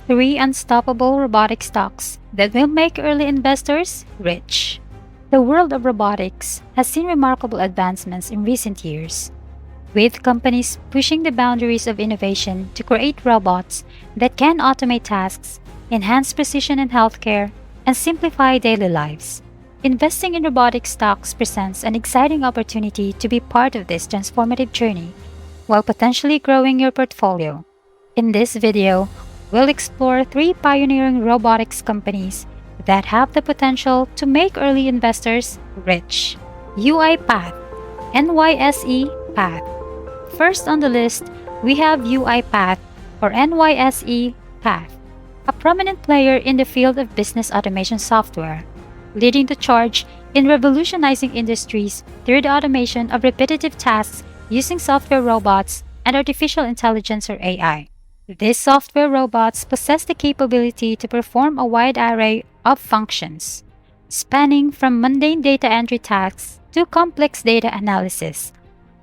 Three Unstoppable Robotic Stocks that will make early investors rich. The world of robotics has seen remarkable advancements in recent years, with companies pushing the boundaries of innovation to create robots that can automate tasks, enhance precision in healthcare, and simplify daily lives. Investing in robotic stocks presents an exciting opportunity to be part of this transformative journey while potentially growing your portfolio. In this video, we'll explore three pioneering robotics companies that have the potential to make early investors rich. UiPath, NYSE Path. First on the list, we have UiPath or NYSE Path, a prominent player in the field of business automation software, leading the charge in revolutionizing industries through the automation of repetitive tasks using software robots and artificial intelligence or AI. These software robots possess the capability to perform a wide array of functions, spanning from mundane data entry tasks to complex data analysis,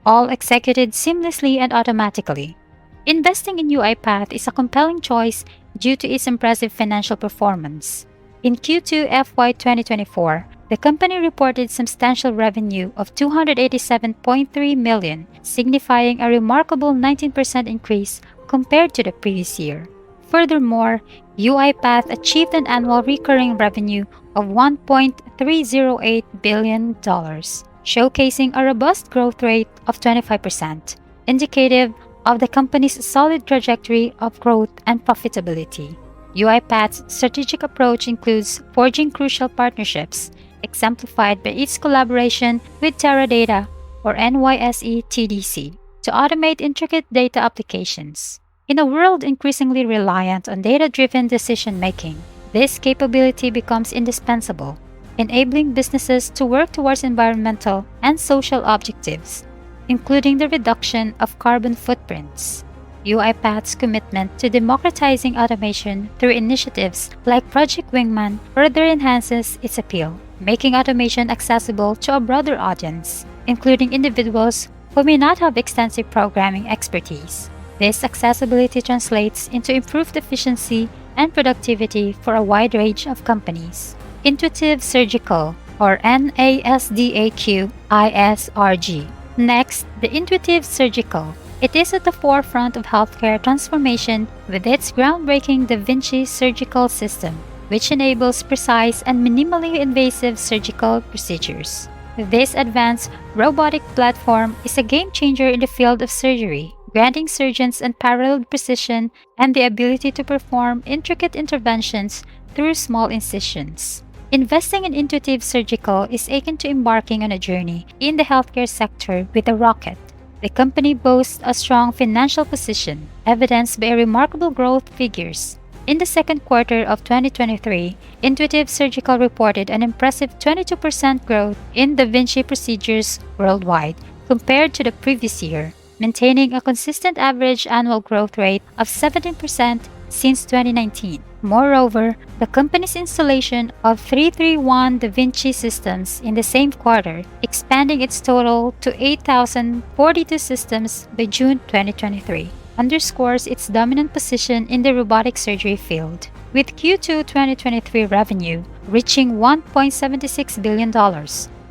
all executed seamlessly and automatically. Investing in UiPath is a compelling choice due to its impressive financial performance. In Q2 FY 2024, the company reported substantial revenue of $287.3 million, signifying a remarkable 19% increase compared to the previous year. Furthermore, UiPath achieved an annual recurring revenue of $1.308 billion, showcasing a robust growth rate of 25%, indicative of the company's solid trajectory of growth and profitability. UiPath's strategic approach includes forging crucial partnerships, exemplified by its collaboration with Teradata or NYSE TDC, to automate intricate data applications. In a world increasingly reliant on data-driven decision-making, this capability becomes indispensable, enabling businesses to work towards environmental and social objectives, including the reduction of carbon footprints. UiPath's commitment to democratizing automation through initiatives like Project Wingman further enhances its appeal, making automation accessible to a broader audience, including individuals who may not have extensive programming expertise. This accessibility translates into improved efficiency and productivity for a wide range of companies. Intuitive Surgical or NASDAQ ISRG. Next, the Intuitive Surgical. It is at the forefront of healthcare transformation with its groundbreaking Da Vinci surgical system, which enables precise and minimally invasive surgical procedures. This advanced robotic platform is a game changer in the field of surgery, granting surgeons unparalleled precision and the ability to perform intricate interventions through small incisions. Investing in Intuitive Surgical is akin to embarking on a journey in the healthcare sector with a rocket. The company boasts a strong financial position, evidenced by remarkable growth figures. In the second quarter of 2023, Intuitive Surgical reported an impressive 22% growth in Da Vinci procedures worldwide compared to the previous year, maintaining a consistent average annual growth rate of 17% since 2019. Moreover, the company's installation of 331 Da Vinci systems in the same quarter, expanding its total to 8,042 systems by June 2023, underscores its dominant position in the robotic surgery field, with Q2 2023 revenue reaching $1.76 billion,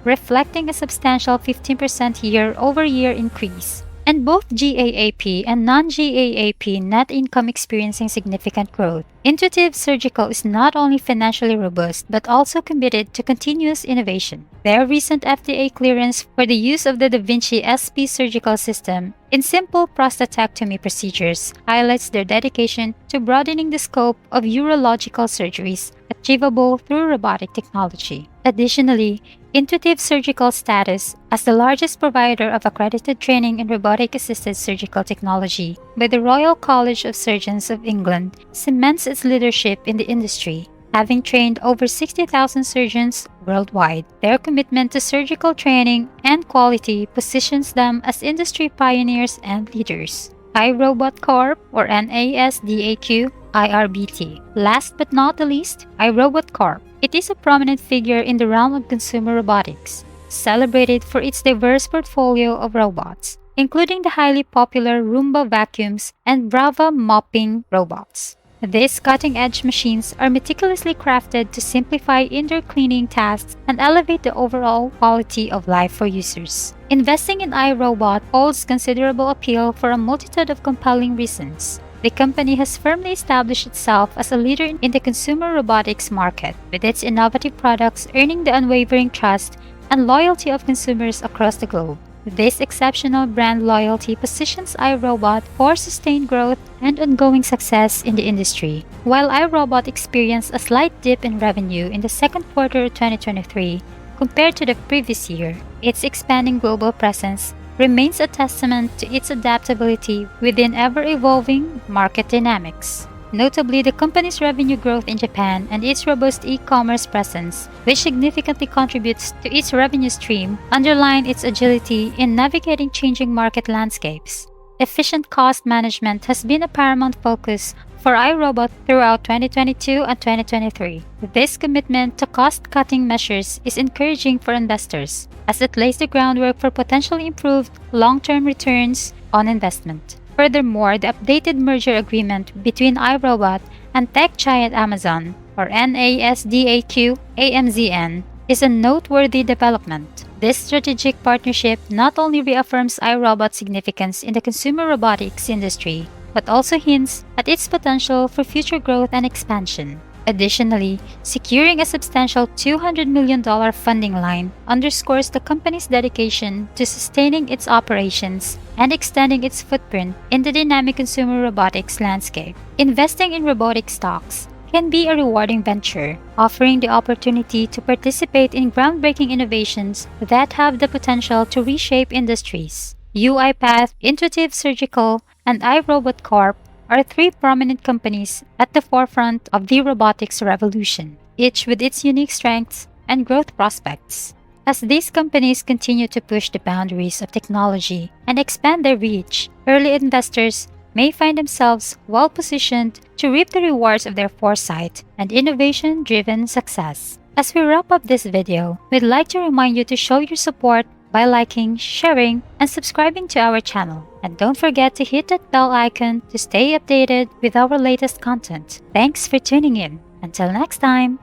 reflecting a substantial 15% year-over-year increase, and both GAAP and non-GAAP net income experiencing significant growth. Intuitive Surgical is not only financially robust but also committed to continuous innovation. Their recent FDA clearance for the use of the Da Vinci SP surgical system in simple prostatectomy procedures highlights their dedication to broadening the scope of urological surgeries achievable through robotic technology. Additionally, Intuitive Surgical's status as the largest provider of accredited training in robotic-assisted surgical technology by the Royal College of Surgeons of England cements its leadership in the industry. Having trained over 60,000 surgeons worldwide, their commitment to surgical training and quality positions them as industry pioneers and leaders. iRobot Corp or NASDAQ IRBT. Last but not the least, iRobot Corp. It is a prominent figure in the realm of consumer robotics, celebrated for its diverse portfolio of robots, including the highly popular Roomba vacuums and Brava mopping robots. These cutting-edge machines are meticulously crafted to simplify indoor cleaning tasks and elevate the overall quality of life for users. Investing in iRobot holds considerable appeal for a multitude of compelling reasons. The company has firmly established itself as a leader in the consumer robotics market, with its innovative products earning the unwavering trust and loyalty of consumers across the globe. This exceptional brand loyalty positions iRobot for sustained growth and ongoing success in the industry. While iRobot experienced a slight dip in revenue in the second quarter of 2023 compared to the previous year, its expanding global presence remains a testament to its adaptability within ever-evolving market dynamics. Notably, the company's revenue growth in Japan and its robust e-commerce presence, which significantly contributes to its revenue stream, underline its agility in navigating changing market landscapes. Efficient cost management has been a paramount focus for iRobot throughout 2022 and 2023. This commitment to cost-cutting measures is encouraging for investors, as it lays the groundwork for potentially improved long-term returns on investment. Furthermore, the updated merger agreement between iRobot and tech giant Amazon, or NASDAQ AMZN, is a noteworthy development. This strategic partnership not only reaffirms iRobot's significance in the consumer robotics industry, but also hints at its potential for future growth and expansion. Additionally, securing a substantial $200 million funding line underscores the company's dedication to sustaining its operations and extending its footprint in the dynamic consumer robotics landscape. Investing in robotic stocks can be a rewarding venture, offering the opportunity to participate in groundbreaking innovations that have the potential to reshape industries. UiPath, Intuitive Surgical, and iRobot Corp are three prominent companies at the forefront of the robotics revolution, each with its unique strengths and growth prospects. As these companies continue to push the boundaries of technology and expand their reach, early investors may find themselves well-positioned to reap the rewards of their foresight and innovation-driven success. As we wrap up this video, we'd like to remind you to show your support by liking, sharing, and subscribing to our channel. And don't forget to hit that bell icon to stay updated with our latest content. Thanks for tuning in. Until next time!